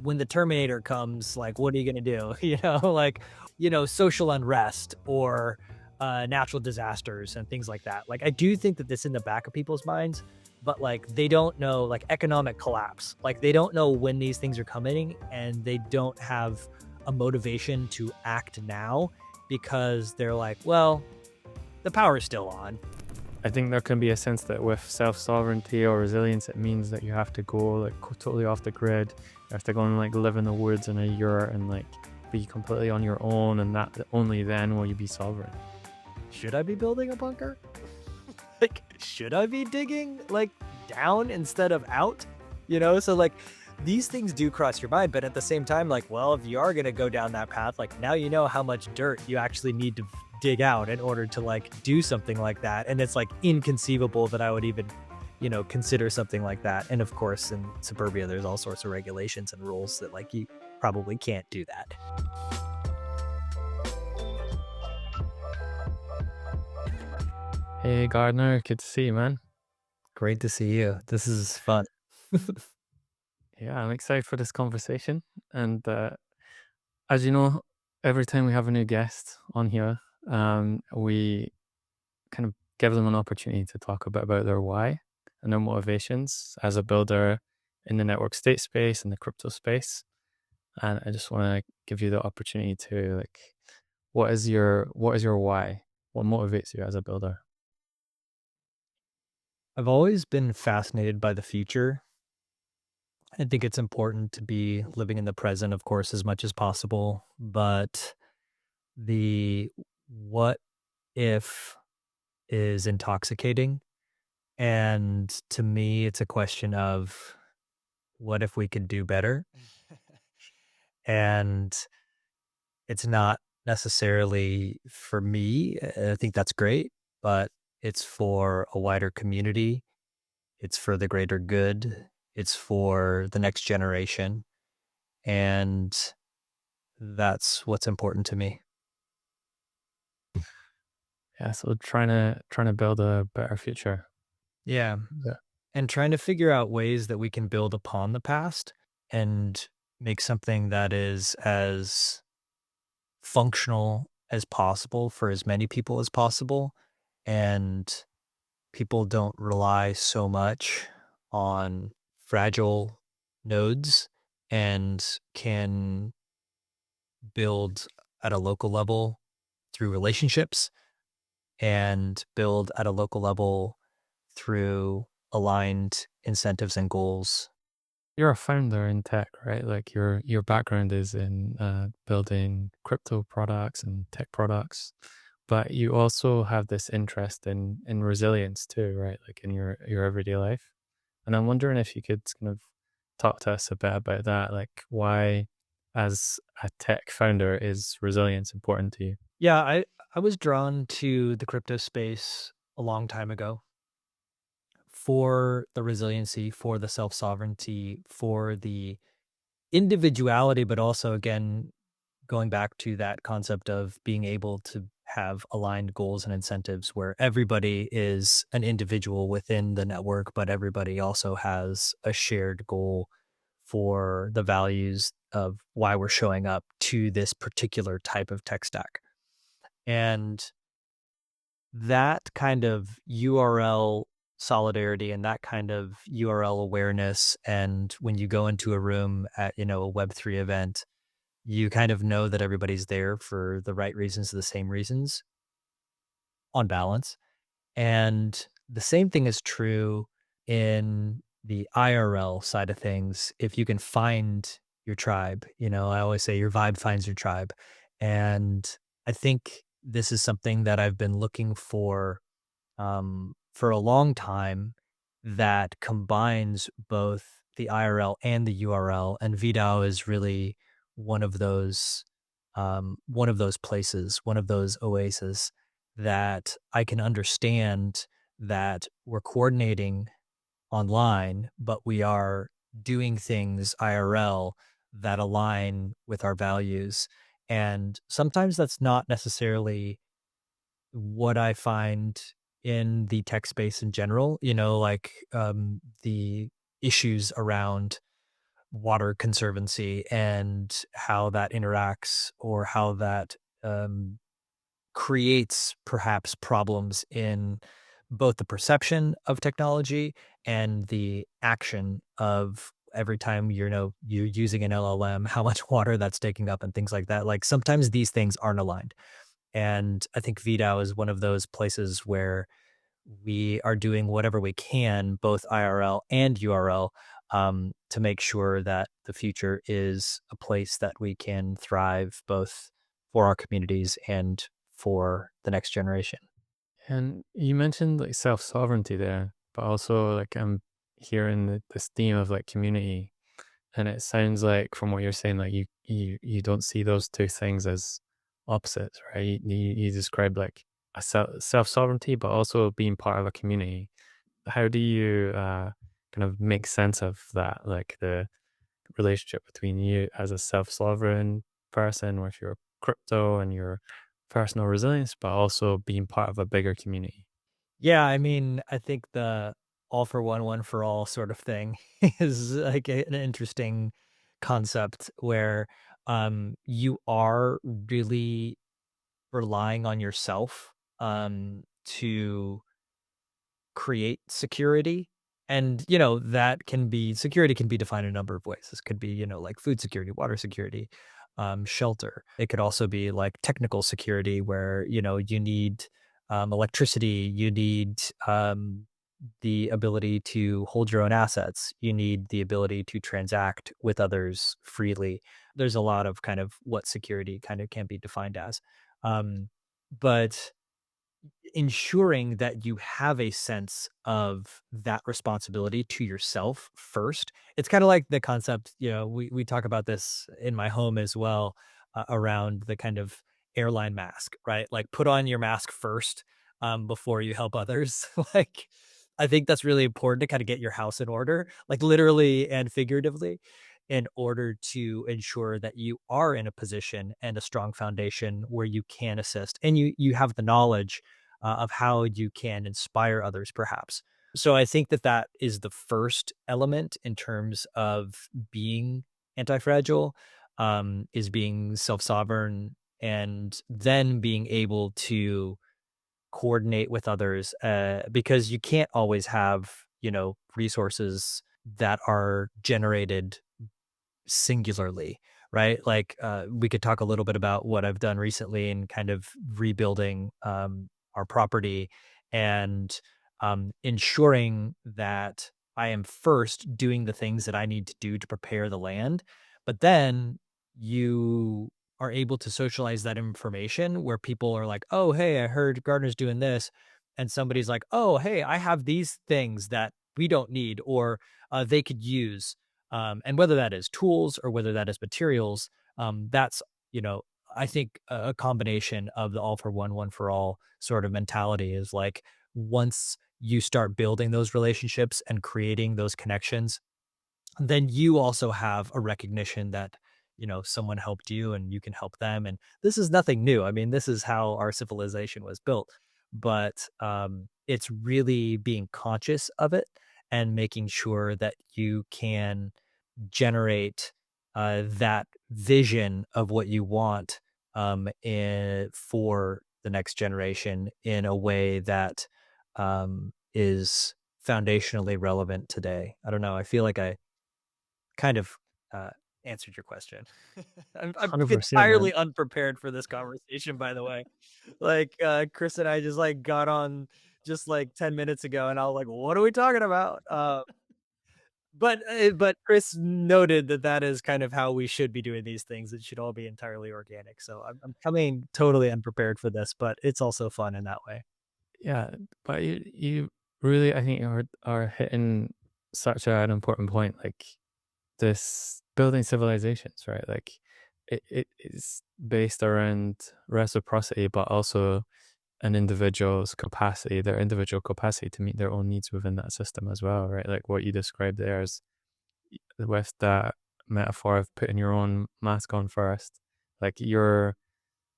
when the Terminator comes, like, what are you gonna do? Like, social unrest or natural disasters and things like that. Like, I do think that this in the back of people's minds, but like they don't know, like economic collapse. Like they don't know when these things are coming, and they don't have a motivation to act now because they're like, well, the power is still on. I think there can be a sense that with self-sovereignty or resilience, it means that you have to go like totally off the grid. You have to go and like live in the woods in a yurt and like be completely on your own, and that only then will you be sovereign. Should I be building a bunker? Like, should I be digging like down instead of out? So like these things do cross your mind, but at the same time, like, well, if you are going to go down that path, like now you know how much dirt you actually need to dig out in order to like do something like that. And it's like inconceivable that I would even, consider something like that. And of course, in Suburbia, there's all sorts of regulations and rules that like you probably can't do that. Hey Gardner, good to see you, man. Great to see you. This is fun. Yeah, I'm excited for this conversation. And as you know, every time we have a new guest on here, we kind of give them an opportunity to talk a bit about their why and their motivations as a builder in the network state space and the crypto space. And I just want to give you the opportunity to like, what is your why? What motivates you as a builder? I've always been fascinated by the future. I think it's important to be living in the present, of course, as much as possible. But the what if is intoxicating. And to me, it's a question of what if we could do better? And it's not necessarily for me. I think that's great, but it's for a wider community. It's for the greater good. It's for the next generation. And that's what's important to me. Yeah, so trying to build a better future. Yeah. Yeah. And trying to figure out ways that we can build upon the past and make something that is as functional as possible for as many people as possible. And people don't rely so much on fragile nodes and can build at a local level through relationships and build at a local level through aligned incentives and goals. You're a founder in tech, right? Like your background is in building crypto products and tech products, but you also have this interest in resilience too, right? Like in your everyday life. And I'm wondering if you could kind of talk to us a bit about that, like why, as a tech founder, is resilience important to you? Yeah, I was drawn to the crypto space a long time ago for the resiliency, for the self-sovereignty, for the individuality, but also again going back to that concept of being able to have aligned goals and incentives where everybody is an individual within the network, but everybody also has a shared goal for the values of why we're showing up to this particular type of tech stack. And that kind of URL solidarity and that kind of URL awareness, and when you go into a room at, a Web3 event, you kind of know that everybody's there for the right reasons, the same reasons on balance. And the same thing is true in the IRL side of things. If you can find your tribe, I always say your vibe finds your tribe. And I think this is something that I've been looking for a long time, that combines both the IRL and the URL. And VDAO is really one of those places, one of those oases that I can understand that we're coordinating online, but we are doing things IRL that align with our values. And sometimes that's not necessarily what I find in the tech space in general, like the issues around water conservancy and how that interacts or how that um, creates perhaps problems in both the perception of technology and the action of every time you're using an LLM, how much water that's taking up and things like that. Like sometimes these things aren't aligned. And I think VDAO is one of those places where we are doing whatever we can, both IRL and URL, to make sure that the future is a place that we can thrive both for our communities and for the next generation. And you mentioned like self sovereignty there, but also like I'm hearing this theme of like community, and it sounds like from what you're saying, like you don't see those two things as opposites, right? You described like a self sovereignty, but also being part of a community. How do you kind of make sense of that, like the relationship between you as a self sovereign person with your crypto and your personal resilience, but also being part of a bigger community? Yeah, I mean, I think the all for one, one for all sort of thing is like an interesting concept where you are really relying on yourself to create security. And, that can be security can be defined a number of ways. This could be, like food security, water security, shelter. It could also be like technical security where, you need electricity, you need the ability to hold your own assets, you need the ability to transact with others freely. There's a lot of kind of what security kind of can be defined as. But ensuring that you have a sense of that responsibility to yourself first. It's kind of like the concept, we talk about this in my home as well, around the kind of airline mask, right? Like put on your mask first before you help others. Like I think that's really important to kind of get your house in order, like literally and figuratively, in order to ensure that you are in a position and a strong foundation where you can assist and you have the knowledge of how you can inspire others, perhaps. So I think that that is the first element in terms of being anti-fragile, is being self-sovereign and then being able to coordinate with others, because you can't always have, resources that are generated singularly, right? Like, we could talk a little bit about what I've done recently in kind of rebuilding our property and ensuring that I am first doing the things that I need to do to prepare the land. But then you are able to socialize that information where people are like, oh, hey, I heard Gardner's doing this. And somebody's like, oh, hey, I have these things that we don't need or they could use, and whether that is tools or whether that is materials, that's, you know, I think a combination of the all for one, one for all sort of mentality is like once you start building those relationships and creating those connections, then you also have a recognition that, someone helped you and you can help them. And this is nothing new. I mean, this is how our civilization was built. But it's really being conscious of it and making sure that you can generate that vision of what you want for the next generation in a way that is foundationally relevant today. I don't know. I feel like I kind of uh, answered your question. I'm 100%, man. entirely unprepared for this conversation, by the way. Like Kris and I just like got on just like 10 minutes ago, and I was like, "What are we talking about?" But Kris noted that that is kind of how we should be doing these things. It should all be entirely organic. So I'm coming totally unprepared for this, but it's also fun in that way. Yeah, but you really, I think, are hitting such an important point. Like this building civilizations, right? Like it is based around reciprocity, but also an individual's capacity, their individual capacity to meet their own needs within that system as well, right? Like what you described there is with that metaphor of putting your own mask on first, like you're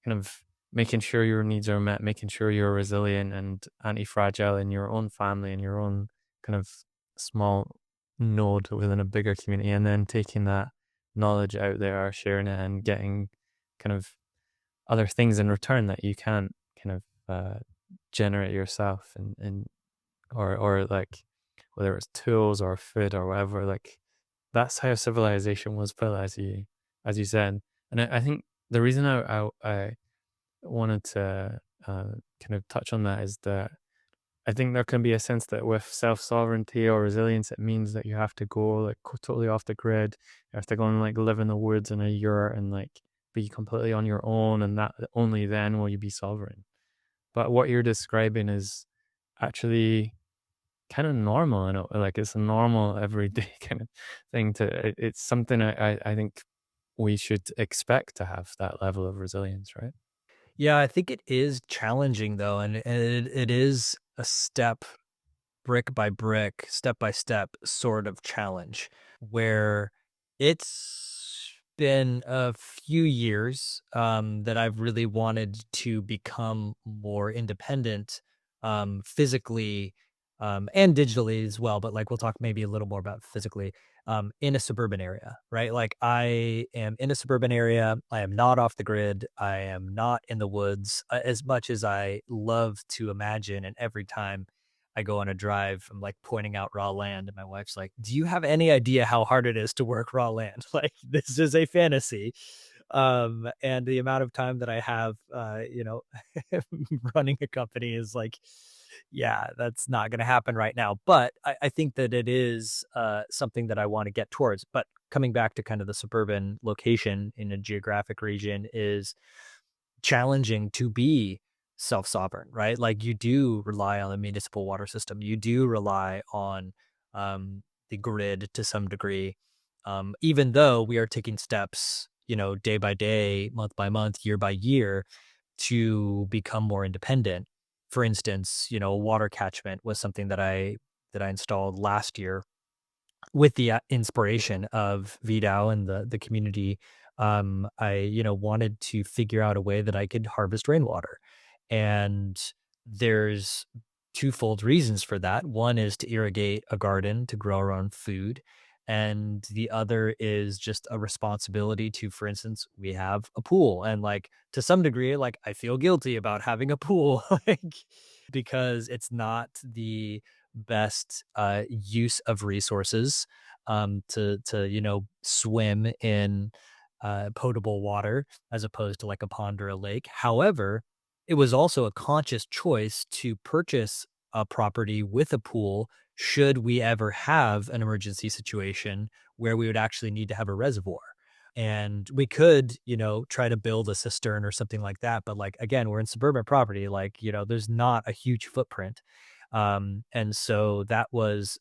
kind of making sure your needs are met, making sure you're resilient and anti-fragile in your own family and your own kind of small node within a bigger community, and then taking that knowledge out there, sharing it, and getting kind of other things in return that you can't kind of generate yourself, and or like whether it's tools or food or whatever. Like that's how civilization was built, as you said. And I think the reason I wanted to kind of touch on that is that I think there can be a sense that with self-sovereignty or resilience, it means that you have to go like totally off the grid. You have to go and like live in the woods in a yurt and like be completely on your own, and that only then will you be sovereign. But what you're describing is actually kind of normal. I know, like it's a normal everyday kind of thing it's something I think we should expect to have that level of resilience, right? Yeah, I think it is challenging though, and it is a step, brick by brick, step by step sort of challenge where it's been a few years that I've really wanted to become more independent, physically, and digitally as well. But like we'll talk maybe a little more about physically, in a suburban area, right? Like I am in a suburban area. I am not off the grid. I am not in the woods, as much as I love to imagine. And every time I go on a drive, I'm like pointing out raw land, and my wife's like, "Do you have any idea how hard it is to work raw land? Like this is a fantasy." And the amount of time that I have, running a company is like, yeah, that's not going to happen right now. But I think that it is something that I want to get towards. But coming back to kind of the suburban location in a geographic region is challenging to be self-sovereign, right? Like you do rely on the municipal water system. You do rely on the grid to some degree, even though we are taking steps, day by day, month by month, year by year to become more independent. For instance, a water catchment was something that I installed last year with the inspiration of VDAO and the community. I wanted to figure out a way that I could harvest rainwater, and there's twofold reasons for that. One is to irrigate a garden to grow our own food, and the other is just a responsibility to, for instance, we have a pool, and like to some degree, like I feel guilty about having a pool, like because it's not the best use of resources to swim in potable water as opposed to like a pond or a lake. However, it was also a conscious choice to purchase a property with a pool should we ever have an emergency situation where we would actually need to have a reservoir. And we could, try to build a cistern or something like that. But like, again, we're in suburban property, like, there's not a huge footprint. And so that was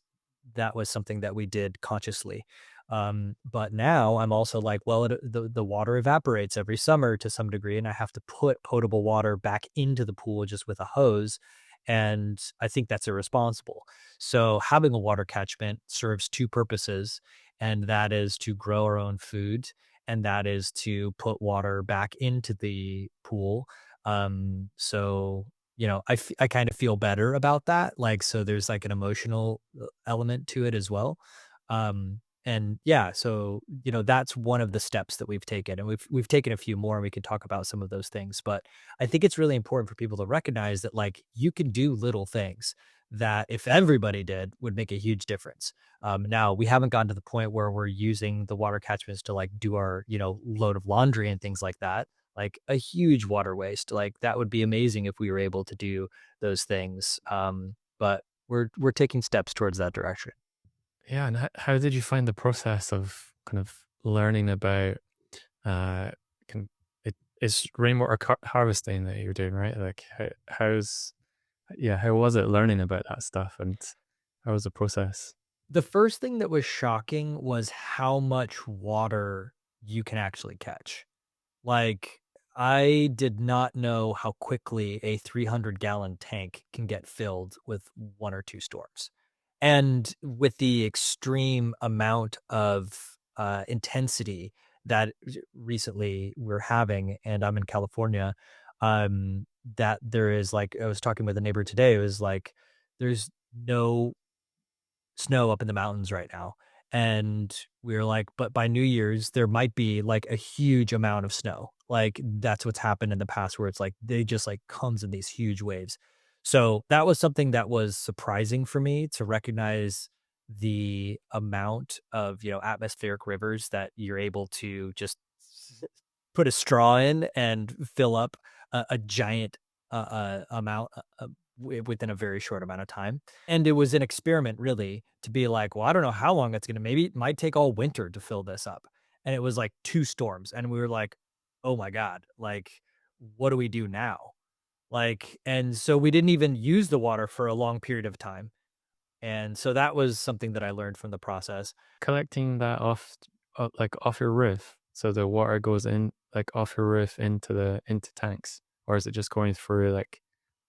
something that we did consciously. But now I'm also like, well, the water evaporates every summer to some degree, and I have to put potable water back into the pool just with a hose. And I think that's irresponsible. So having a water catchment serves two purposes, and that is to grow our own food, and that is to put water back into the pool. So I kind of feel better about that. Like, so there's like an emotional element to it as well. And yeah, so that's one of the steps that we've taken, and we've taken a few more, and we can talk about some of those things. But I think it's really important for people to recognize that like you can do little things that if everybody did would make a huge difference. Now we haven't gotten to the point where we're using the water catchments to like do our load of laundry and things like that, like a huge water waste. Like that would be amazing if we were able to do those things. But we're taking steps towards that direction. Yeah, and how did you find the process of kind of learning about uh can it is rainwater harvesting that you're doing, right? Like how was it learning about that stuff, and how was the process? The first thing that was shocking was how much water you can actually catch. Like, I did not know how quickly a 300-gallon tank can get filled with one or two storms. And with the extreme amount of intensity that recently we're having, and I'm in California, that there is like, I was talking with a neighbor today, it was like, there's no snow up in the mountains right now. And we were like, but by New Year's, there might be like a huge amount of snow. Like that's what's happened in the past where it's like they just like comes in these huge waves. So that was something that was surprising for me to recognize the amount of, atmospheric rivers that you're able to just put a straw in and fill up a giant amount within a very short amount of time. And it was an experiment, really, to be like, well, I don't know how long it's going to, maybe it might take all winter to fill this up. And it was like two storms. And we were like, oh my God, like, what do we do now? Like, and so we didn't even use the water for a long period of time. And so that was something that I learned from the process. Collecting that off, like off your roof, so the water goes in like off your roof into tanks, or is it just going through like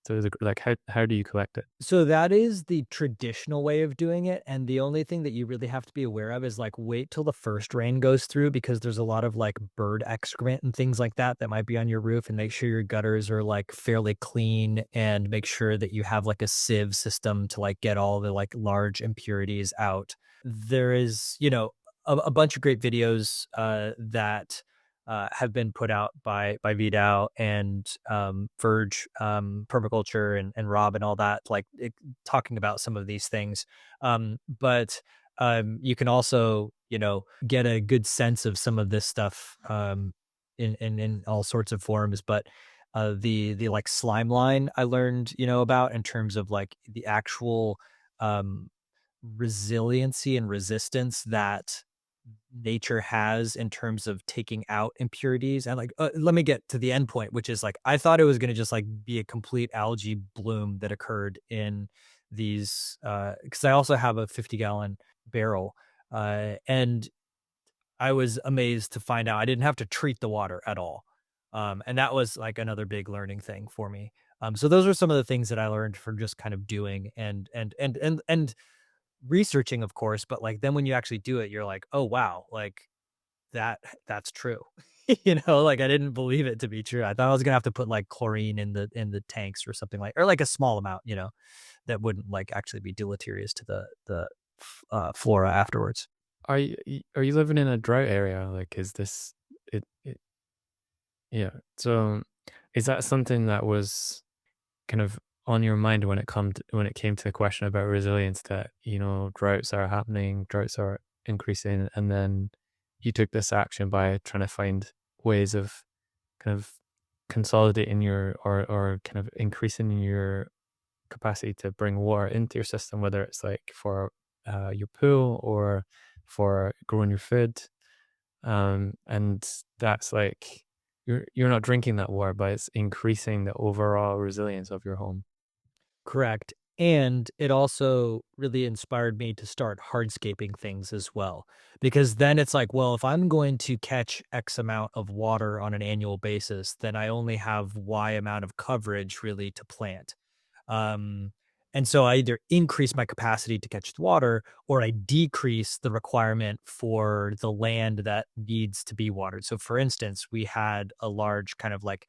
through the like how do you collect it? So that is the traditional way of doing it, and the only thing that you really have to be aware of is, like, wait till the first rain goes through because there's a lot of, like, bird excrement and things like that that might be on your roof, and make sure your gutters are, like, fairly clean, and make sure that you have, like, a sieve system to, like, get all the, like, large impurities out. There is, a bunch of great videos, that have been put out by VDAO and Verge, permaculture and Rob and all that, like talking about some of these things. But you can also, get a good sense of some of this stuff in all sorts of forms. But the like slime line I learned, about in terms of like the actual um, resiliency and resistance that nature has in terms of taking out impurities. And like let me get to the end point, which is like I thought it was going to just like be a complete algae bloom that occurred in these because I also have a 50-gallon barrel, and I was amazed to find out I didn't have to treat the water at all. And that was like another big learning thing for me. So those are some of the things that I learned from just kind of doing and researching, of course, but, like, then when you actually do it, you're like, "Oh, wow, like, that's true." Like, I didn't believe it to be true. I thought I was gonna have to put, like, chlorine in the tanks or something like or, like, a small amount, that wouldn't, like, actually be deleterious to the flora afterwards. Are you living in a drought area? Like, is this it? Yeah. So, is that something that was kind of on your mind when it came to the question about resilience, that droughts are happening, droughts are increasing, and then you took this action by trying to find ways of kind of consolidating your or kind of increasing your capacity to bring water into your system, whether it's like for your pool or for growing your food, and that's like you're not drinking that water, but it's increasing the overall resilience of your home. Correct, and it also really inspired me to start hardscaping things as well, because then it's like, well, if I'm going to catch X amount of water on an annual basis, then I only have Y amount of coverage really to plant. Um, and so I either increase my capacity to catch the water or I decrease the requirement for the land that needs to be watered. So for instance, we had a large kind of like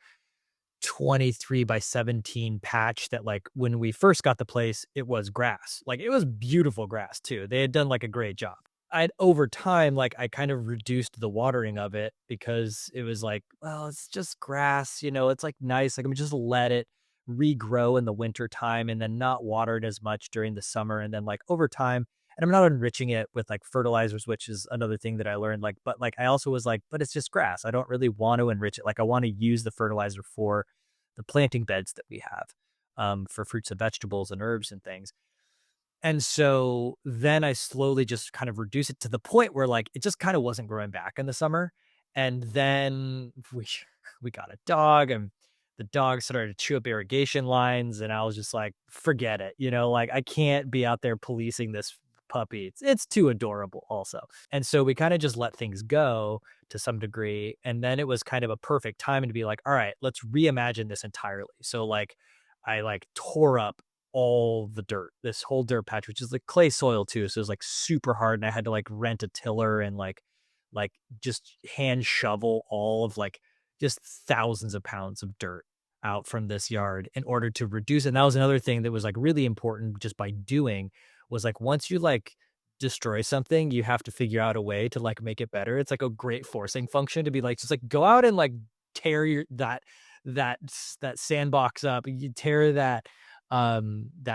23 by 17 patch that like when we first got the place, it was grass. Like it was beautiful grass too. They had done like a great job. I'd over time, like I kind of reduced the watering of it because it was like, well, it's just grass, it's like nice. Like I'm just let it regrow in the winter time and then not water it as much during the summer. And then like over time, and I'm not enriching it with like fertilizers, which is another thing that I learned. Like, but like I also was like, but it's just grass. I don't really want to enrich it. Like I want to use the fertilizer for the planting beds that we have, for fruits and vegetables and herbs and things. And so then I slowly just kind of reduce it to the point where like it just kind of wasn't growing back in the summer. And then we got a dog and the dog started to chew up irrigation lines and I was just like, forget it. Like I can't be out there policing this puppy. It's too adorable also. And so we kind of just let things go to some degree. And then it was kind of a perfect time to be like, all right, let's reimagine this entirely. So like I like tore up all the dirt, this whole dirt patch, which is like clay soil too. So it was like super hard. And I had to like rent a tiller and like just hand shovel all of like just thousands of pounds of dirt out from this yard in order to reduce it. And that was another thing that was like really important just by doing was like, once you like destroy something, you have to figure out a way to like make it better. It's like a great forcing function to be like, just like go out and like tear that sandbox up. You tear that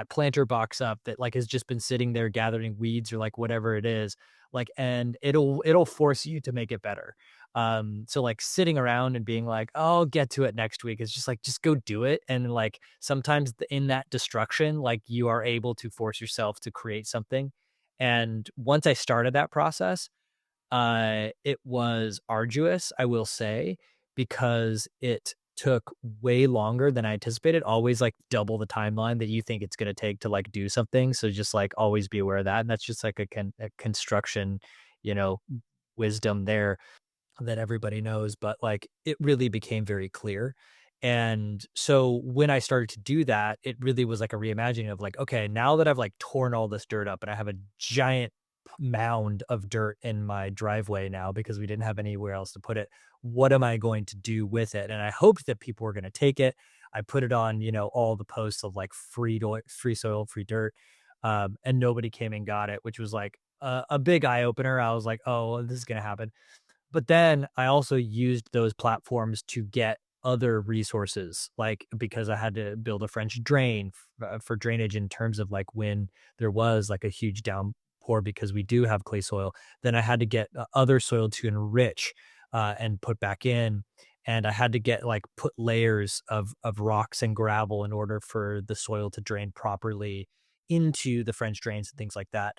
planter box up that like has just been sitting there gathering weeds or like whatever it is. Like, and it'll force you to make it better. So like sitting around and being like, oh, I'll get to it next week is just like, just go do it. And like sometimes in that destruction, like you are able to force yourself to create something. And once I started that process, it was arduous, I will say, because it took way longer than I anticipated, always like double the timeline that you think it's going to take to like do something. So just like always be aware of that. And that's just like a construction, you know, wisdom there that everybody knows, but like it really became very clear. And so when I started to do that, it really was like a reimagining of like, okay, now that I've like torn all this dirt up and I have a giant mound of dirt in my driveway now because we didn't have anywhere else to put it, what am I going to do with it? And I hoped that people were going to take it. I put it on, you know, all the posts of like free soil, free dirt. And nobody came and got it, which was like a big eye opener. I was like, oh, this is going to happen. But then I also used those platforms to get other resources, like because I had to build a French drain for drainage in terms of like when there was like a huge downpour because we do have clay soil. Then I had to get other soil to enrich and put back in. And I had to get like put layers of rocks and gravel in order for the soil to drain properly into the French drains and things like that.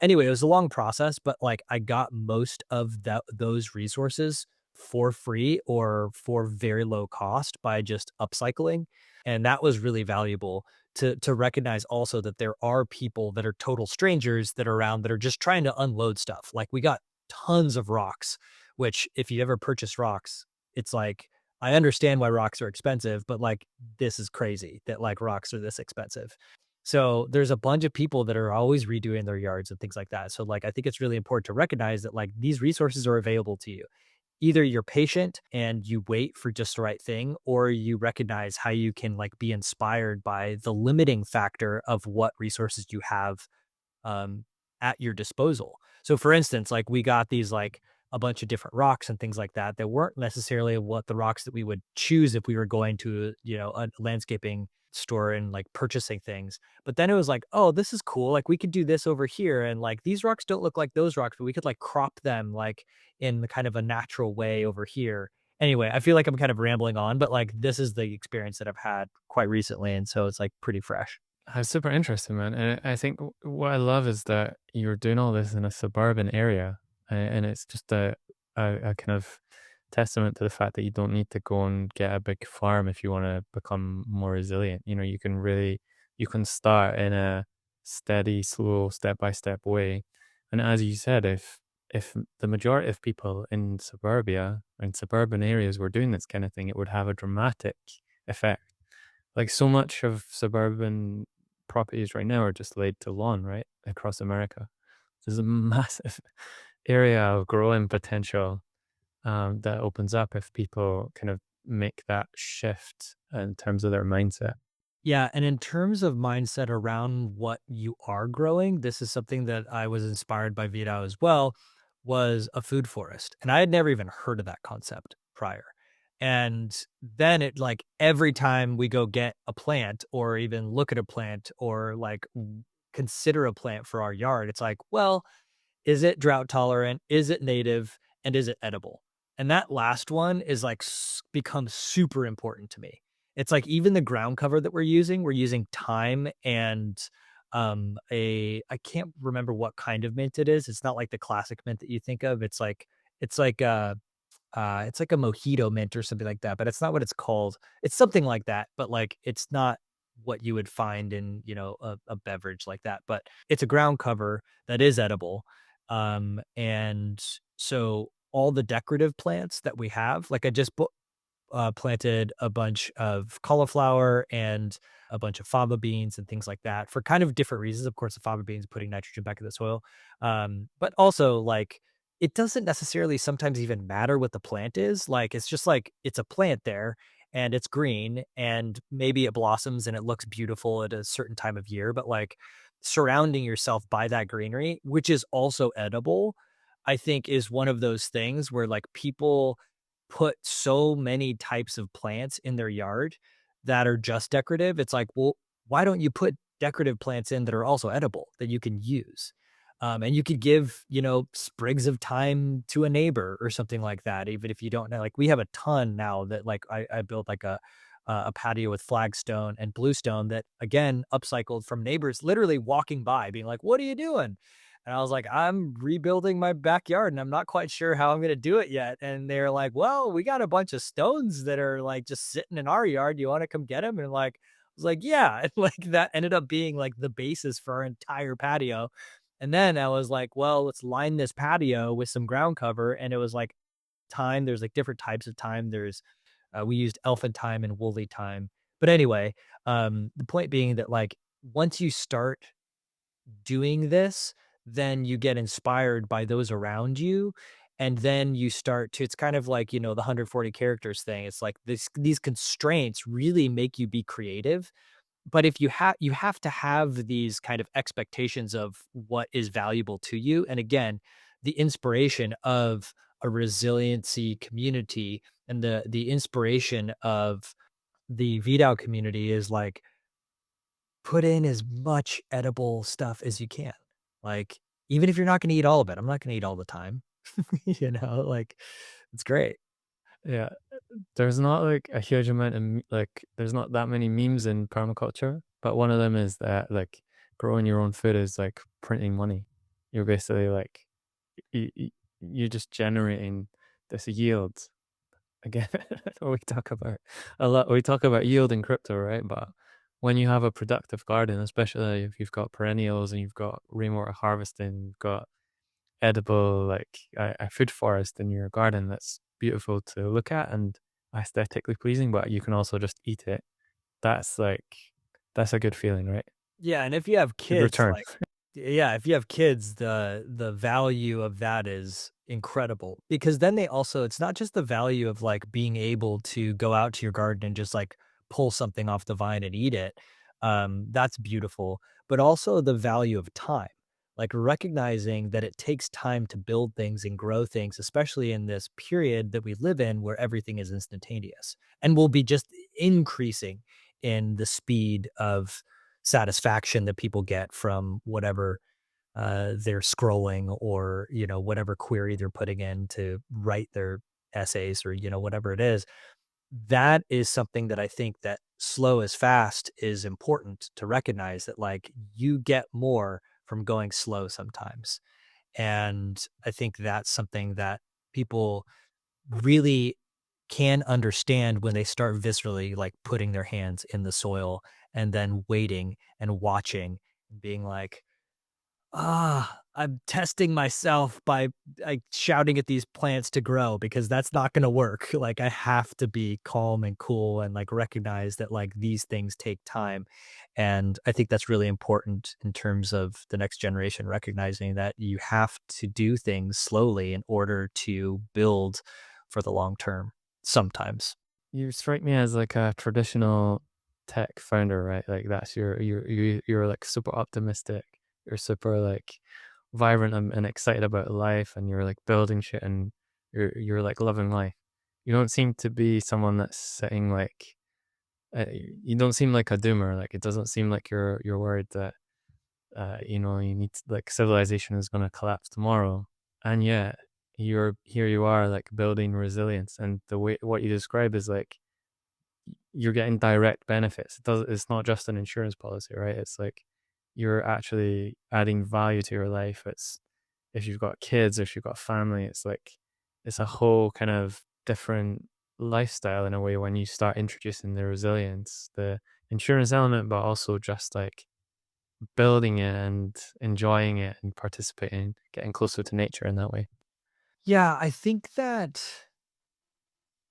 Anyway, it was a long process, but like I got most of those resources for free or for very low cost by just upcycling. And that was really valuable to recognize also that there are people that are total strangers that are around that are just trying to unload stuff. Like we got tons of rocks, which if you ever purchase rocks, it's like I understand why rocks are expensive, but like this is crazy that like rocks are this expensive. So there's a bunch of people that are always redoing their yards and things like that. So like I think it's really important to recognize that like these resources are available to you. Either you're patient and you wait for just the right thing, or you recognize how you can like be inspired by the limiting factor of what resources you have um, at your disposal. So for instance, like we got these like a bunch of different rocks and things like that that weren't necessarily what the rocks that we would choose if we were going to, you know, a landscaping store and like purchasing things. But then it was like, oh, this is cool. Like we could do this over here. And like these rocks don't look like those rocks, but we could like crop them like in the kind of a natural way over here. Anyway, I feel like I'm kind of rambling on, but like this is the experience that I've had quite recently. And so it's like pretty fresh. That's super interesting, man. And I think what I love is that you're doing all this in a suburban area, and it's just a kind of testament to the fact that you don't need to go and get a big farm if you want to become more resilient. You know, you can start in a steady, slow, step by step way. And as you said, if the majority of people in suburbia and suburban areas were doing this kind of thing, it would have a dramatic effect. Like so much of suburban properties right now are just laid to lawn, right? Across America. There's a massive area of growing potential that opens up if people kind of make that shift in terms of their mindset. Yeah, and in terms of mindset around what you are growing, this is something that I was inspired by VDAO as well, was a food forest. And I had never even heard of that concept prior. And then it like every time we go get a plant or even look at a plant or like consider a plant for our yard, it's like, well, is it drought tolerant? Is it native? And is it edible? And that last one is like becomes super important to me. It's like even the ground cover that we're using thyme and a I can't remember what kind of mint it is. It's not like the classic mint that you think of. It's like it's like a mojito mint or something like that, but it's not what it's called. It's something like that, but like it's not what you would find in, you know, a beverage like that. But it's a ground cover that is edible. And so all the decorative plants that we have, like I just planted a bunch of cauliflower and a bunch of fava beans and things like that for kind of different reasons. Of course, the fava beans putting nitrogen back in the soil, but also like it doesn't necessarily sometimes even matter what the plant is. Like it's just like it's a plant there and it's green and maybe it blossoms and it looks beautiful at a certain time of year, but like surrounding yourself by that greenery, which is also edible, I think is one of those things where like people put so many types of plants in their yard that are just decorative. It's like, well, why don't you put decorative plants in that are also edible that you can use? And you could give, sprigs of thyme to a neighbor or something like that, even if you don't know. Like we have a ton now that like I built like a patio with flagstone and bluestone that again upcycled from neighbors literally walking by being like, what are you doing? And I was like, I'm rebuilding my backyard and I'm not quite sure how I'm going to do it yet. And they're like, well, we got a bunch of stones that are like just sitting in our yard. You want to come get them? And like, I was like, yeah. And like that ended up being like the basis for our entire patio. And then I was like, well, let's line this patio with some ground cover. And it was like thyme. There's like different types of thyme. We used elephant thyme and woolly thyme. But anyway, the point being that like once you start doing this, then you get inspired by those around you. And then you start to, it's kind of like, the 140 characters thing. It's like these constraints really make you be creative. But if you have to have these kind of expectations of what is valuable to you. And again, the inspiration of a resiliency community and the inspiration of the VDAO community is like put in as much edible stuff as you can. Like, even if you're not gonna eat all of it, I'm not gonna eat all the time. Like, it's great. Yeah, there's not like a huge amount of like there's not that many memes in permaculture, but one of them is that like growing your own food is like printing money. You're basically like you're just generating this yield. Again, we talk about a lot. We talk about yield in crypto, right? But when you have a productive garden, especially if you've got perennials and you've got rainwater harvesting, you've got edible like a food forest in your garden that's beautiful to look at and aesthetically pleasing, but you can also just eat it. That's like that's a good feeling, right? Yeah, and if you have Good kids, return. like yeah, if you have kids, the value of that is incredible because then they also it's not just the value of like being able to go out to your garden and just like pull something off the vine and eat it. That's beautiful, but also the value of time. Like recognizing that it takes time to build things and grow things, especially in this period that we live in where everything is instantaneous and will be just increasing in the speed of satisfaction that people get from whatever they're scrolling or whatever query they're putting in to write their essays or whatever it is. That is something that I think that slow is fast is important to recognize that like you get more from going slow sometimes. And I think that's something that people really can understand when they start viscerally like putting their hands in the soil and then waiting and watching and being like, I'm testing myself by like shouting at these plants to grow because that's not going to work. Like I have to be calm and cool and like recognize that like these things take time. And I think that's really important in terms of the next generation recognizing that you have to do things slowly in order to build for the long term sometimes. You strike me as like a traditional tech founder, right? Like that's you're like super optimistic. You're super like vibrant and excited about life, and you're like building shit, and you're like loving life. You don't seem to be someone that's sitting like you don't seem like a doomer. Like it doesn't seem like you're worried that you need to, like civilization is going to collapse tomorrow, and yet you're here. You are like building resilience, and the way what you describe is like you're getting direct benefits. It's not just an insurance policy, right? It's like you're actually adding value to your life. It's if you've got kids, if you've got family, it's like it's a whole kind of different lifestyle in a way when you start introducing the resilience, the insurance element, but also just like building it and enjoying it and participating, getting closer to nature in that way. Yeah, I think that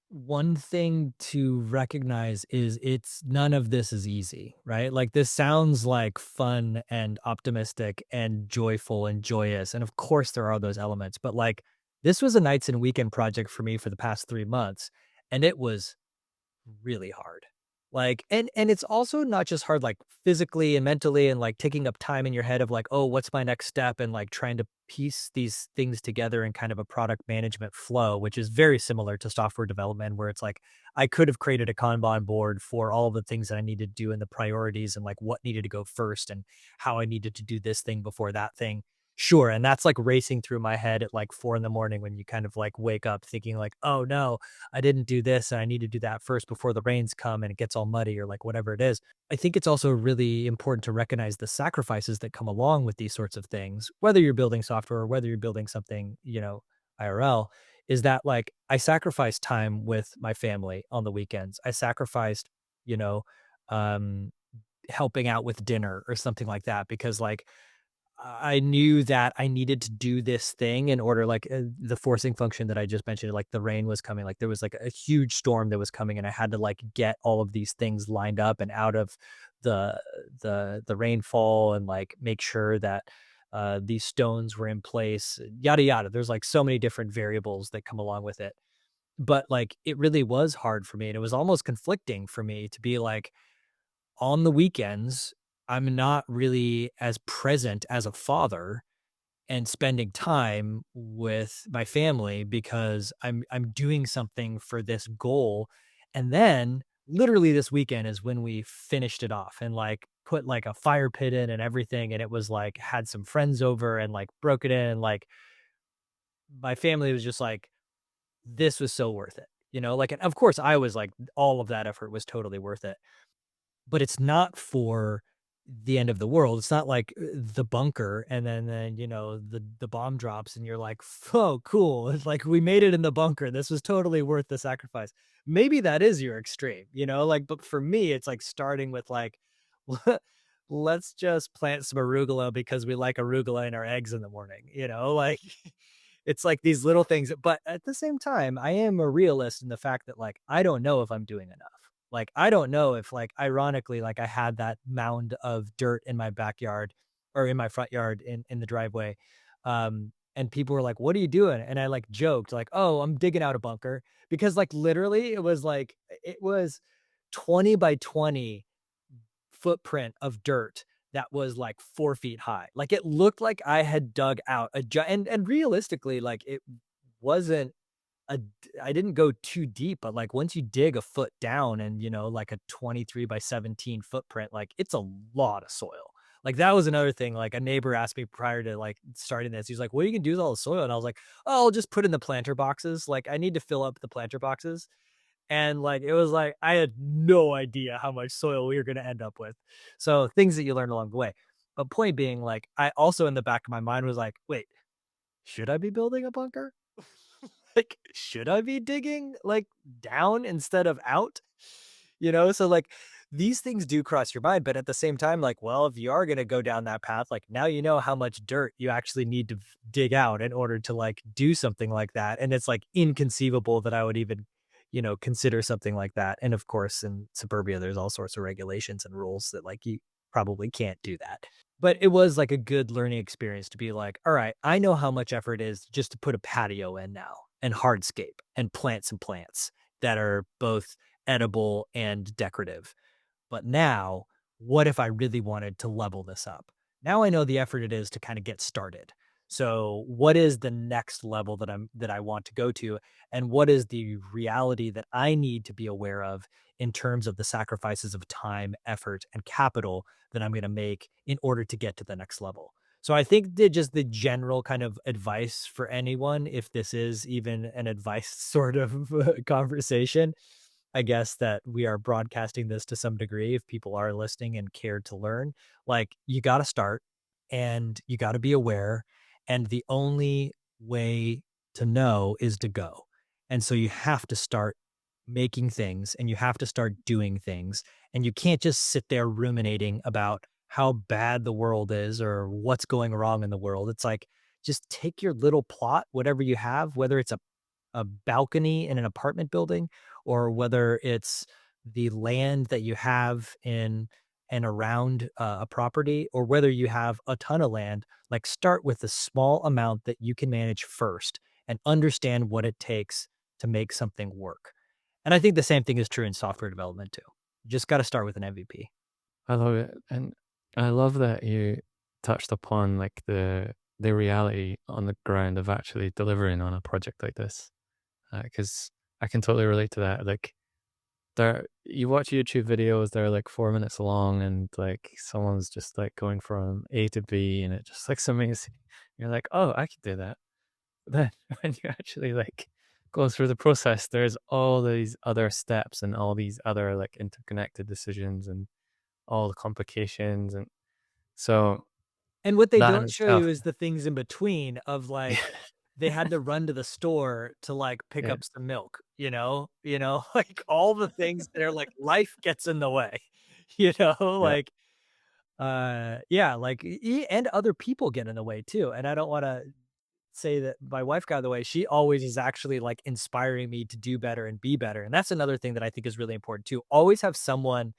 one thing to recognize is it's none of this is easy, right? Like this sounds like fun and optimistic and joyful and joyous. And of course there are those elements, but like this was a nights and weekend project for me for the past 3 months and it was really hard. Like, and it's also not just hard, like, physically and mentally and, like, taking up time in your head of, like, "Oh, what's my next step?" And, like, trying to piece these things together in kind of a product management flow, which is very similar to software development, where it's like, I could have created a Kanban board for all the things that I needed to do and the priorities and, like, what needed to go first and how I needed to do this thing before that thing. Sure, and that's, like, racing through my head at, like, 4 in the morning when you kind of, like, wake up thinking like, "Oh, no. I didn't do this and I need to do that first before the rains come and it gets all muddy," or like whatever it is. I think it's also really important to recognize the sacrifices that come along with these sorts of things, whether you're building software or whether you're building something, IRL, is that like I sacrificed time with my family on the weekends. I sacrificed, you know, um, helping out with dinner or something like that because like I knew that I needed to do this thing in order like, the forcing function that I just mentioned, like, the rain was coming, like, there was, like, a huge storm that was coming, and I had to, like, get all of these things lined up and out of the the rainfall and, like, make sure that, these stones were in place, yada, yada. There's, like, so many different variables that come along with it. But, like, it really was hard for me, and it was almost conflicting for me to be like, on the weekends, I'm not really as present as a father and spending time with my family because I'm doing something for this goal. And then literally this weekend is when we finished it off and like put like a fire pit in and everything. And it was like had some friends over and like broke it in. Like my family was just like, this was so worth it. Like, and of course I was like, all of that effort was totally worth it, but it's not for the end of the world. It's not like, the bunker and then, the bomb drops and you're like, "Oh, cool. It's like we made it in the bunker. This was totally worth the sacrifice." Maybe that is your extreme, like, but for me, it's like starting with like, let's just plant some arugula because we like arugula in our eggs in the morning, like it's like these little things, but at the same time, I am a realist in the fact that like I don't know if I'm doing enough. Like I don't know if like ironically like I had that mound of dirt in my backyard or in my front yard in the driveway. And people were like, "What are you doing?" And I like joked like, "Oh, I'm digging out a bunker." Because like literally it was 20 by 20 footprint of dirt that was like 4 feet high. Like it looked like I had dug out and realistically, like it wasn't a I didn't go too deep, but like once you dig a foot down and like a 23 by 17 footprint, like it's a lot of soil. Like that was another thing. Like a neighbor asked me prior to like starting this. He's like, "What are you gonna do with all the soil?" And I was like, "Oh, I'll just put in the planter boxes. Like I need to fill up the planter boxes." And like it was like I had no idea how much soil we were gonna end up with. So things that you learn along the way. But point being, like I also in the back of my mind was like, wait, should I be building a bunker? Like, should I be digging like down instead of out? So like these things do cross your mind, but at the same time, like, well, if you are going to go down that path, like now you know how much dirt you actually need to dig out in order to like do something like that. And it's like inconceivable that I would even, consider something like that. And of course, in suburbia, there's all sorts of regulations and rules that like you probably can't do that. But it was like a good learning experience to be like, all right, I know how much effort it is just to put a patio in now and hardscape and plant some plants that are both edible and decorative. But now, what if I really wanted to level this up? Now I know the effort it is to kind of get started. So, what is the next level that I want to go to, and what is the reality that I need to be aware of in terms of the sacrifices of time, effort, and capital that I'm going to make in order to get to the next level? So, I think that just the general kind of advice for anyone, if this is even an advice sort of conversation, I guess that we are broadcasting this to some degree if people are listening and care to learn. Like, you gotta start, and you gotta be aware, and the only way to know is to go. And so you have to start making things, and you have to start doing things, and you can't just sit there ruminating about how bad the world is or what's going wrong in the world. It's like, just take your little plot, whatever you have, whether it's a balcony in an apartment building or whether it's the land that you have in and around a property, or whether you have a ton of land, like start with the small amount that you can manage first and understand what it takes to make something work. And I think the same thing is true in software development too. You just got to start with an MVP. I love it, and I love that you touched upon like the reality on the ground of actually delivering on a project like this, because I can totally relate to that. Like, you watch YouTube videos, they're like 4 minutes long, and like someone's just like going from A to B, and it just looks amazing. You're like, oh, I could do that. Then when you actually like go through the process, there's all these other steps and all these other like interconnected decisions and all the complications, and so And what they that in don't show you itself. is the things in between of like they had to run to the store to like pick Yeah, up some milk, like all the things that are like life gets in the way, yeah, like yeah, like and other people get in the way too. And I don't want to say that my wife got in the way. She always is actually like inspiring me to do better and be better. And that's another thing that I think is really important too. Always have someone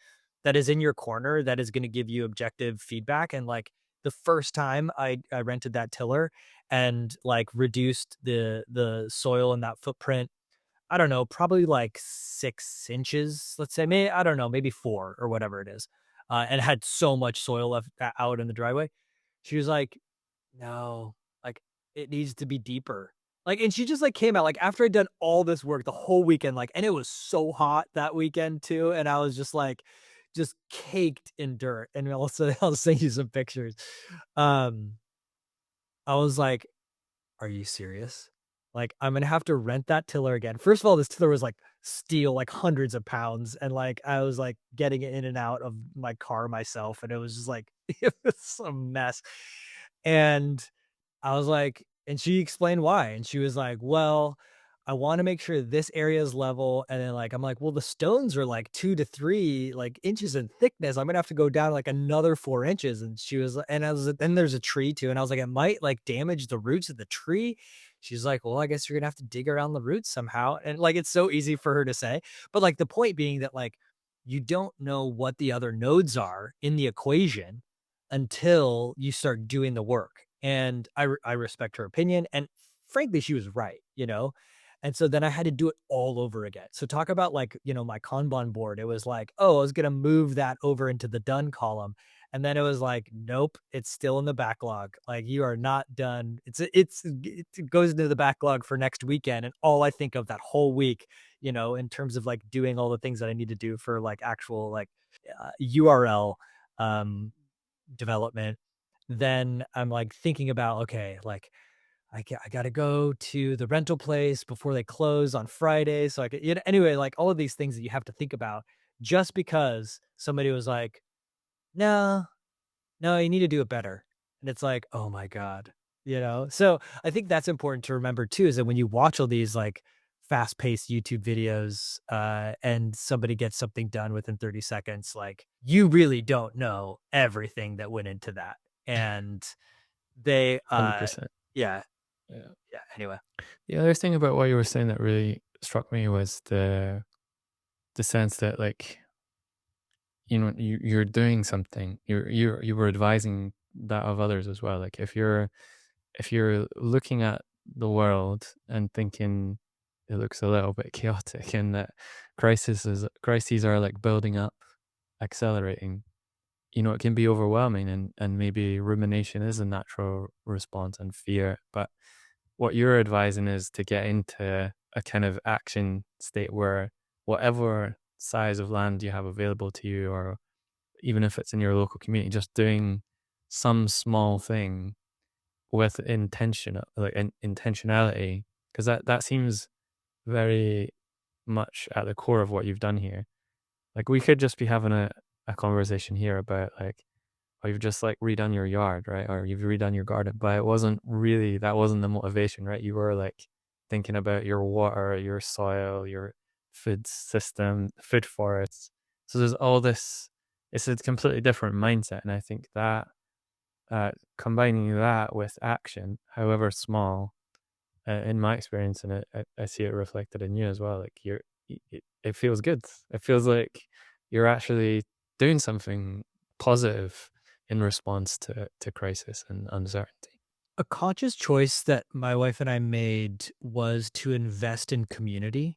that is in your corner that is going to give you objective feedback. And like the first time I rented that tiller and like reduced the soil in that footprint, I don't know, probably like 6 inches, let's say, maybe, I don't know, maybe 4 or whatever it is. And had so much soil left out in the driveway. She was like, no, like, it needs to be deeper. Like, and she just, like, came out, like, after I'd done all this work the whole weekend, like, and it was so hot that weekend too, and I was just, like, just caked in dirt, and also I'll send you some pictures. Um, I was like, "Are you serious? Like, I'm gonna have to rent that tiller again." First of all, this tiller was, like, steel, like, hundreds of pounds, and, like, I was, like, getting it in and out of my car myself, and it was just, like, it was a mess, and I was like and she explained why, and she was like, "Well, I wanna make sure this area is level," and then, like, I'm like, "Well, the stones are, like, 2 to 3, like, inches in thickness, I'm gonna have to go down, like, another 4 inches," and she was and I was then there's a tree too, and I was like, "It might, like, damage the roots of the tree." She's like, "Well, I guess you're gonna have to dig around the roots somehow," and, like, it's so easy for her to say, but, like, the point being that, like, you don't know what the other nodes are in the equation until you start doing the work. And I respect her opinion, and frankly, she was right, And so then I had to do it all over again. So talk about like, my Kanban board. It was like, oh, I was gonna move that over into the done column. And then it was like, nope, it's still in the backlog. Like you are not done. It goes into the backlog for next weekend. And all I think of that whole week, in terms of like doing all the things that I need to do for like actual like URL um development, then I'm like thinking about, okay, like I got to go to the rental place before they close on Friday. So I could, anyway, like all of these things that you have to think about just because somebody was like, no, no, you need to do it better. And it's like, oh my God, So I think that's important to remember too, is that when you watch all these like fast paced YouTube videos, and somebody gets something done within 30 seconds, like you really don't know everything that went into that. And they, 100%. yeah, Yeah. yeah. Anyway, The other thing about what you were saying that really struck me was the sense that like you're doing something, you were advising that of others as well. Like if you're looking at the world and thinking it looks a little bit chaotic and that crises are like building up, accelerating, it can be overwhelming, and maybe rumination is a natural response and fear. But what you're advising is to get into a kind of action state where whatever size of land you have available to you, or even if it's in your local community, just doing some small thing with intentionality, because that seems very much at the core of what you've done here. Like we could just be having a conversation here about like, or you've just like redone your yard, right? Or you've redone your garden, but that wasn't the motivation, right? You were like thinking about your water, your soil, your food system, food forests. So there's all this, it's a completely different mindset. And I think that combining that with action, however small, in my experience, and I see it reflected in you as well. Like it feels good. It feels like you're actually doing something positive in response to crisis and uncertainty. a conscious choice that my wife and I made was to invest in community.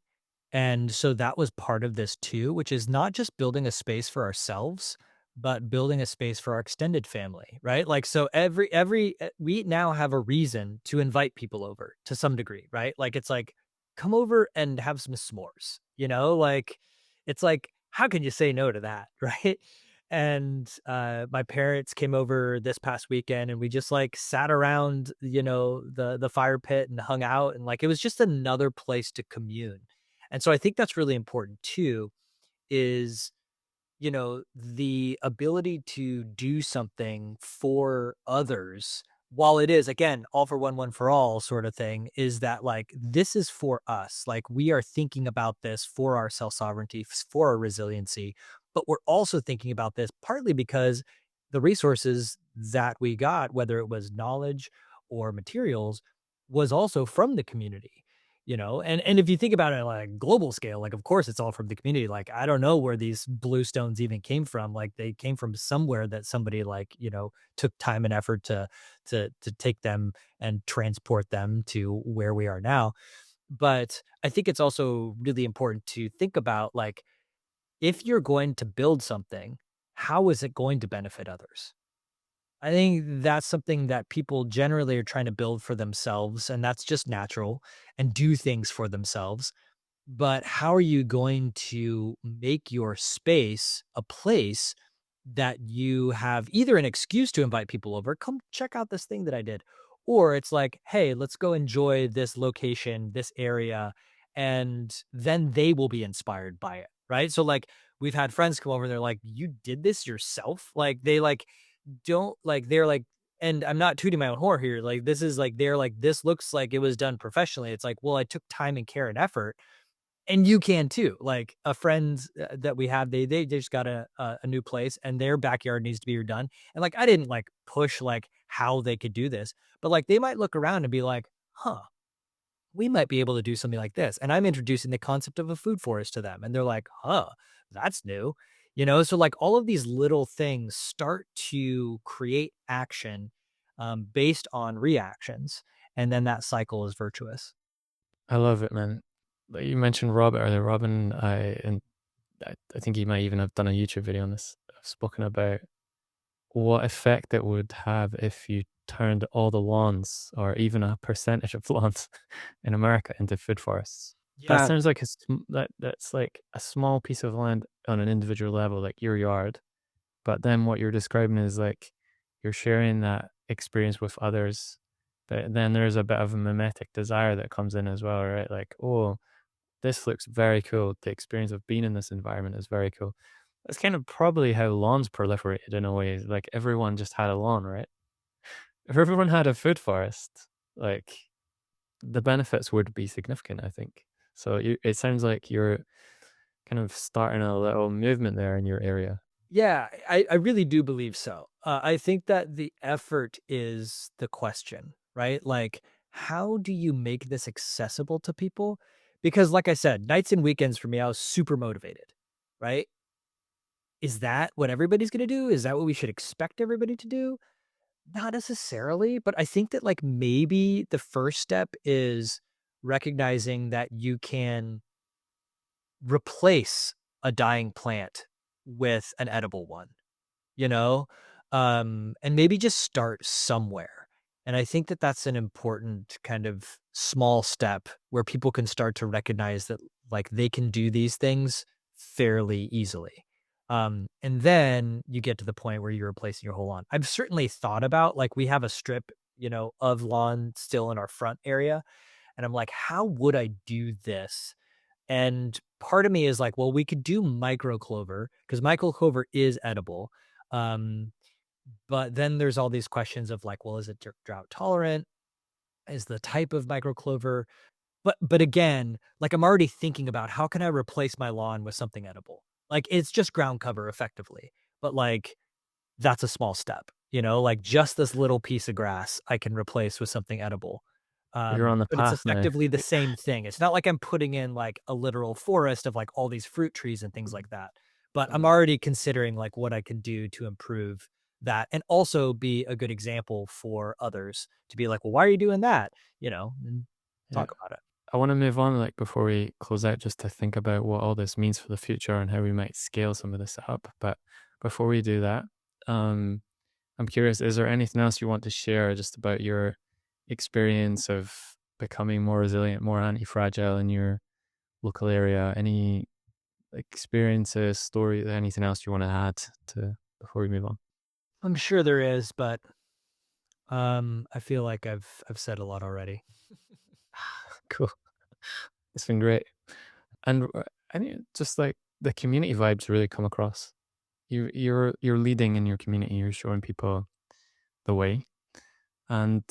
And so that was part of this too, which is not just building a space for ourselves, but building a space for our extended family, right? Like, so we now have a reason to invite people over to some degree, right? Like, it's like, come over and have some s'mores, like, it's like, how can you say no to that? Right. And my parents came over this past weekend and we just like sat around, the fire pit and hung out. And like, it was just another place to commune. And so I think that's really important too, is, the ability to do something for others, while it is, again, all for one for all sort of thing, is that like, this is for us. Like, we are thinking about this for our self sovereignty, for our resiliency, but we're also thinking about this partly because the resources that we got, whether it was knowledge or materials, was also from the community. And if you think about it on like global scale, like of course it's all from the community. Like I don't know where these bluestones even came from. Like they came from somewhere that somebody like, took time and effort to take them and transport them to where we are now. But I think it's also really important to think about like, if you're going to build something, how is it going to benefit others? I think that's something that people generally are trying to build for themselves, and that's just natural, and do things for themselves. But how are you going to make your space a place that you have either an excuse to invite people over, come check out this thing that I did, or it's like, hey, let's go enjoy this location, this area, and then they will be inspired by it, right? So like we've had friends come over and they're like, you did this yourself? Like they like don't like they're like, and I'm not tooting my own horn here. Like this is like they're like, this looks like it was done professionally. It's like, well, I took time and care and effort, and you can too. Like a friend that we have, they just got a new place, and their backyard needs to be redone. And like I didn't like push like how they could do this, but like they might look around and be like, huh, we might be able to do something like this. And I'm introducing the concept of a food forest to them. And they're like, huh, that's new. So like all of these little things start to create action based on reactions. And then that cycle is virtuous. I love it, man. Like you mentioned Robert earlier. Robin, I think he might even have done a YouTube video on this. I've spoken about what effect it would have if you turned all the lawns or even a percentage of lawns in America into food forests. That Yeah. sounds like that's like a small piece of land on an individual level, like your yard. But then what you're describing is like you're sharing that experience with others. But then there's a bit of a mimetic desire that comes in as well, right? Like, oh, this looks very cool. The experience of being in this environment is very cool. That's kind of probably how lawns proliferated in a way. Like everyone just had a lawn, right? If everyone had a food forest, like the benefits would be significant, I think. So it sounds like you're kind of starting a little movement there in your area. Yeah, I really do believe so. I think that the effort is the question, right? Like, how do you make this accessible to people? Because, like I said, nights and weekends for me, I was super motivated, right? Is that what everybody's going to do? Is that what we should expect everybody to do? Not necessarily, but I think that, like, maybe the first step is recognizing that you can replace a dying plant with an edible one. you know? And maybe just start somewhere. And I think that that's an important kind of small step where people can start to recognize that like they can do these things fairly easily. And then you get to the point where you're replacing your whole lawn. I've certainly thought about like we have a strip, of lawn still in our front area. And I'm like, how would I do this? And part of me is like, well, we could do micro clover because micro clover is edible. Um, but then there's all these questions of like, well, is it drought tolerant? Is the type of micro clover? But again, like I'm already thinking about how can I replace my lawn with something edible? Like it's just ground cover effectively. But like that's a small step, like just this little piece of grass I can replace with something edible. You're on the But it's path now. effectively the same thing. It's not like I'm putting in like a literal forest of like all these fruit trees and things like that. But I'm already considering like what I can do to improve that and also be a good example for others to be like, well, why are you doing that? And Yeah. talk about it. I want to move on, like before we close out, just to think about what all this means for the future and how we might scale some of this up. But before we do that, um, I'm curious, is there anything else you want to share just about your experience of becoming more resilient, more anti-fragile in your local area? Any experiences, story, anything else you want to add to before we move on? I'm sure there is, but I feel like I've said a lot already. Cool. It's been great. And just like the community vibes really come across. You're leading in your community. You're showing people the way. And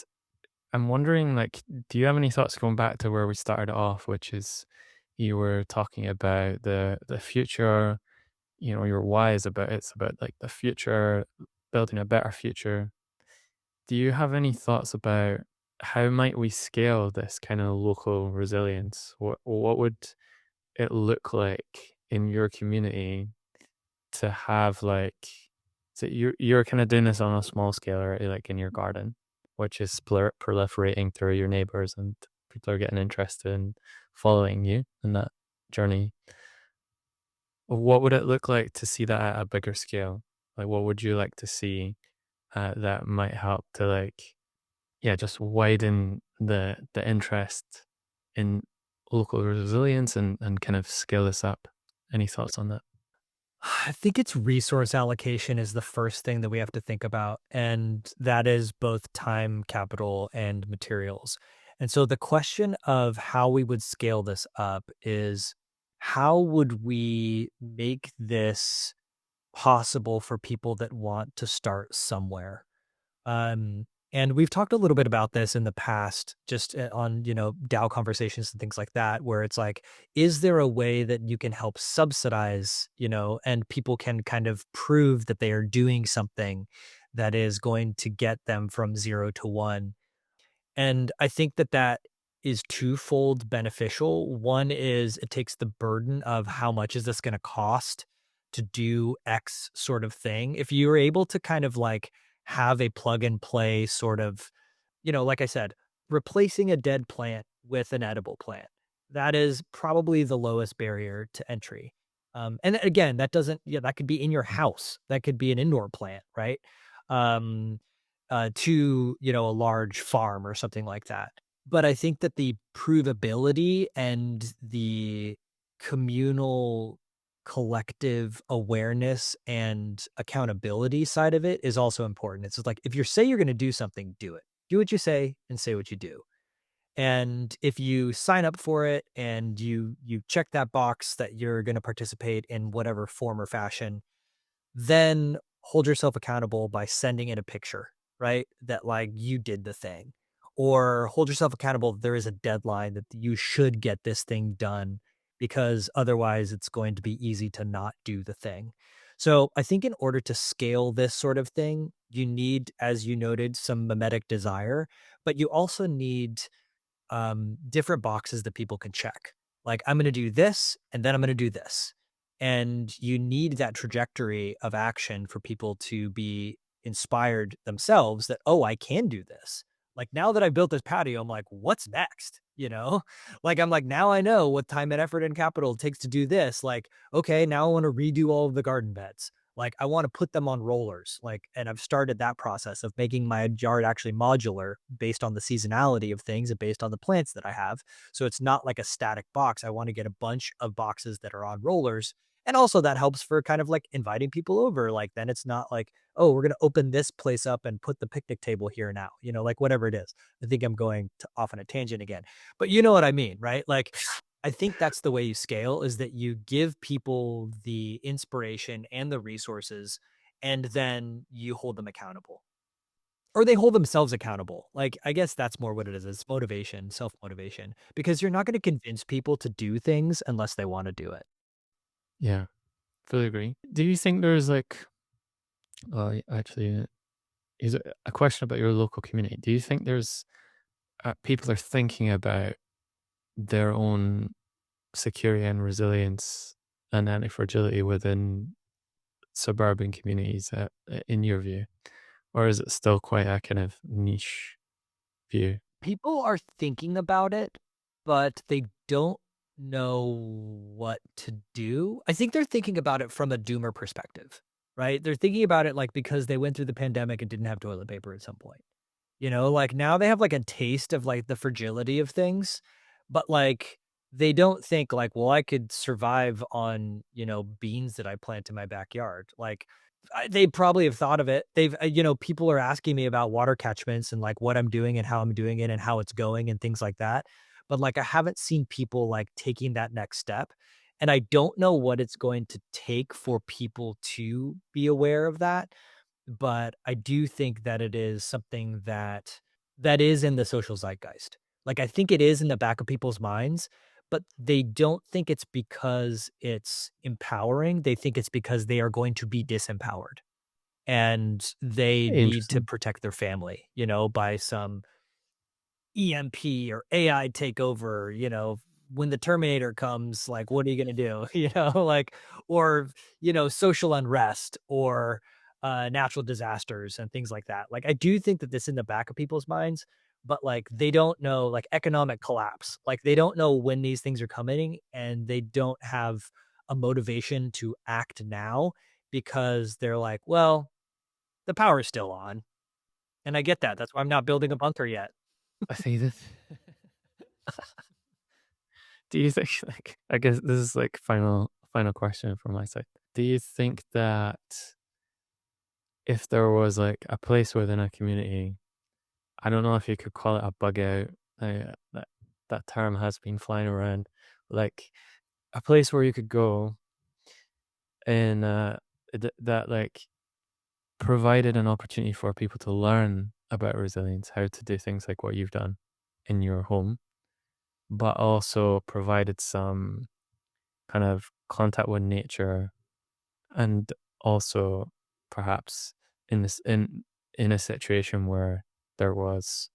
I'm wondering, like, do you have any thoughts going back to where we started off, which is you were talking about the future, your why is about it's about like the future, building a better future. Do you have any thoughts about how might we scale this kind of local resilience? What would it look like in your community to have like, so you're kind of doing this on a small scale, right? Like in your garden, which is proliferating through your neighbors, and people are getting interested in following you in that journey. What would it look like to see that at a bigger scale? Like, what would you like to see that might help to like, yeah, just widen the interest in local resilience and kind of scale this up? Any thoughts on that? I think it's resource allocation is the first thing that we have to think about, and that is both time, capital, and materials. And so the question of how we would scale this up is how would we make this possible for people that want to start somewhere? And we've talked a little bit about this in the past, just on, DAO conversations and things like that, where it's like, is there a way that you can help subsidize, and people can kind of prove that they are doing something that is going to get them from 0 to 1? And I think that that is twofold beneficial. One is it takes the burden of how much is this going to cost to do X sort of thing. If you're able to kind of like have a plug and play sort of, like I said, replacing a dead plant with an edible plant, that is probably the lowest barrier to entry. And again, that doesn't, yeah, that could be in your house. That could be an indoor plant, right? Um, to, a large farm or something like that. But I think that the provability and the communal collective awareness and accountability side of it is also important. It's just like, if you say you're going to do something, do it. Do what you say and say what you do. And if you sign up for it and you check that box that you're going to participate in whatever form or fashion, then hold yourself accountable by sending in a picture, right? That like you did the thing. Or hold yourself accountable that there is a deadline that you should get this thing done, because otherwise it's going to be easy to not do the thing. So I think in order to scale this sort of thing, you need, as you noted, some mimetic desire, but you also need different boxes that people can check. Like, I'm going to do this and then I'm going to do this. And you need that trajectory of action for people to be inspired themselves that, oh, I can do this. Like, now that I built this patio, I'm like, what's next? Like, I'm like, now I know what time and effort and capital it takes to do this. Like, okay, now I want to redo all of the garden beds. Like, I want to put them on rollers. Like, and I've started that process of making my yard actually modular based on the seasonality of things and based on the plants that I have. So it's not like a static box. I want to get a bunch of boxes that are on rollers. And also that helps for kind of like inviting people over. Like, then it's not like, oh, we're going to open this place up and put the picnic table here now, like whatever it is. I think I'm going off on a tangent again, but you know what I mean, right? Like, I think that's the way you scale, is that you give people the inspiration and the resources, and then you hold them accountable, or they hold themselves accountable. Like, I guess that's more what it is. It's motivation, self-motivation, because you're not going to convince people to do things unless they want to do it. Yeah, fully agree. Do you think there's like, actually, is it a question about your local community? Do you think there's people are thinking about their own security and resilience and anti-fragility within suburban communities, in your view? Or is it still quite a kind of niche view? People are thinking about it, but they don't know what to do. I think they're thinking about it from a doomer perspective, right? They're thinking about it like because they went through the pandemic and didn't have toilet paper at some point. Like now they have like a taste of like the fragility of things, but like they don't think like, well, I could survive on, beans that I plant in my backyard. Like they probably have thought of it. People are asking me about water catchments and like what I'm doing and how I'm doing it and how it's going and things like that. But like I haven't seen people like taking that next step. And I don't know what it's going to take for people to be aware of that, but I do think that it is something that is in the social zeitgeist. Like, I think it is in the back of people's minds, but they don't think it's because it's empowering. They think it's because they are going to be disempowered and they need to Interesting. protect their family, by some EMP or AI takeover, when the Terminator comes, like, what are you gonna do? Like, or, social unrest or natural disasters and things like that. Like, I do think that this in the back of people's minds, but like they don't know, like economic collapse. Like they don't know when these things are coming and they don't have a motivation to act now because they're like, well, the power's still on. And I get that. That's why I'm not building a bunker yet. I see this. Do you think, like, I guess this is like final question from my side. Do you think that if there was like a place within a community, I don't know if you could call it a bug out, that term has been flying around, like a place where you could go and that like provided an opportunity for people to learn about resilience, how to do things like what you've done in your home, but also provided some kind of contact with nature, and also perhaps in a situation where there was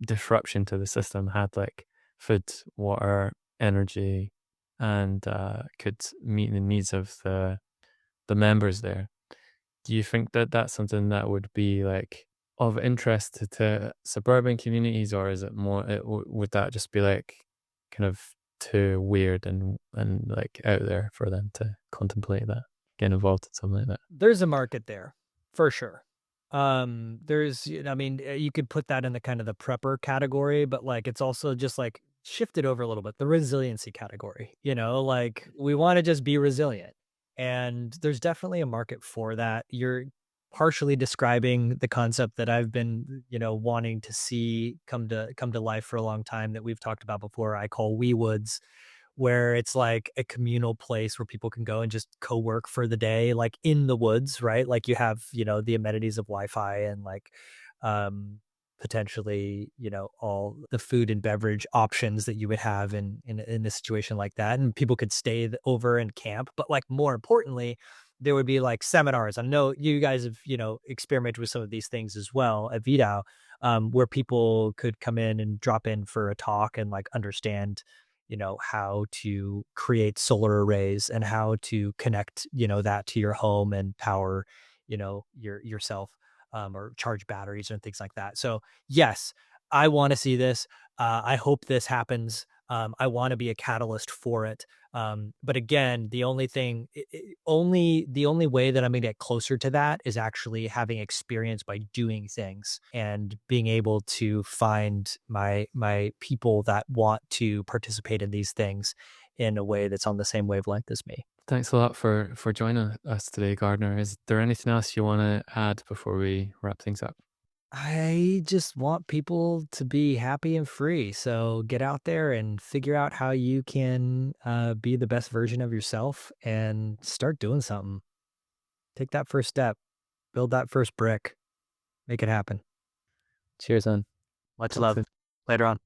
disruption to the system, had like food, water, energy, and could meet the needs of the members there. Do you think that that's something that would be like of interest to suburban communities, or is it more? Would that just be like kind of too weird and like out there for them to contemplate that, get involved in something like that? There's a market there for sure. I mean, you could put that in the kind of the prepper category, but like it's also just like shifted over a little bit, the resiliency category, like we want to just be resilient. And there's definitely a market for that. You're partially describing the concept that I've been, wanting to see come to life for a long time that we've talked about before. I call we woods, where it's like a communal place where people can go and just co-work for the day, like in the woods, right? Like you have, the amenities of Wi-Fi and like um potentially, all the food and beverage options that you would have in a situation like that. And people could stay over and camp. But like more importantly, there would be like seminars. I know you guys have, experimented with some of these things as well at VDAO, where people could come in and drop in for a talk and like understand how to create solar arrays and how to connect, that to your home and power, yourself, or charge batteries and things like that. So yes, I want to see this. I hope this happens. I want to be a catalyst for it. But again, the only thing, the only way that I'm going to get closer to that is actually having experience by doing things and being able to find my people that want to participate in these things in a way that's on the same wavelength as me. Thanks a lot for joining us today, Gardner. Is there anything else you want to add before we wrap things up? I just want people to be happy and free. So get out there and figure out how you can be the best version of yourself and start doing something. Take that first step, build that first brick, make it happen. Cheers, on. Much Talk love. soon. Later on.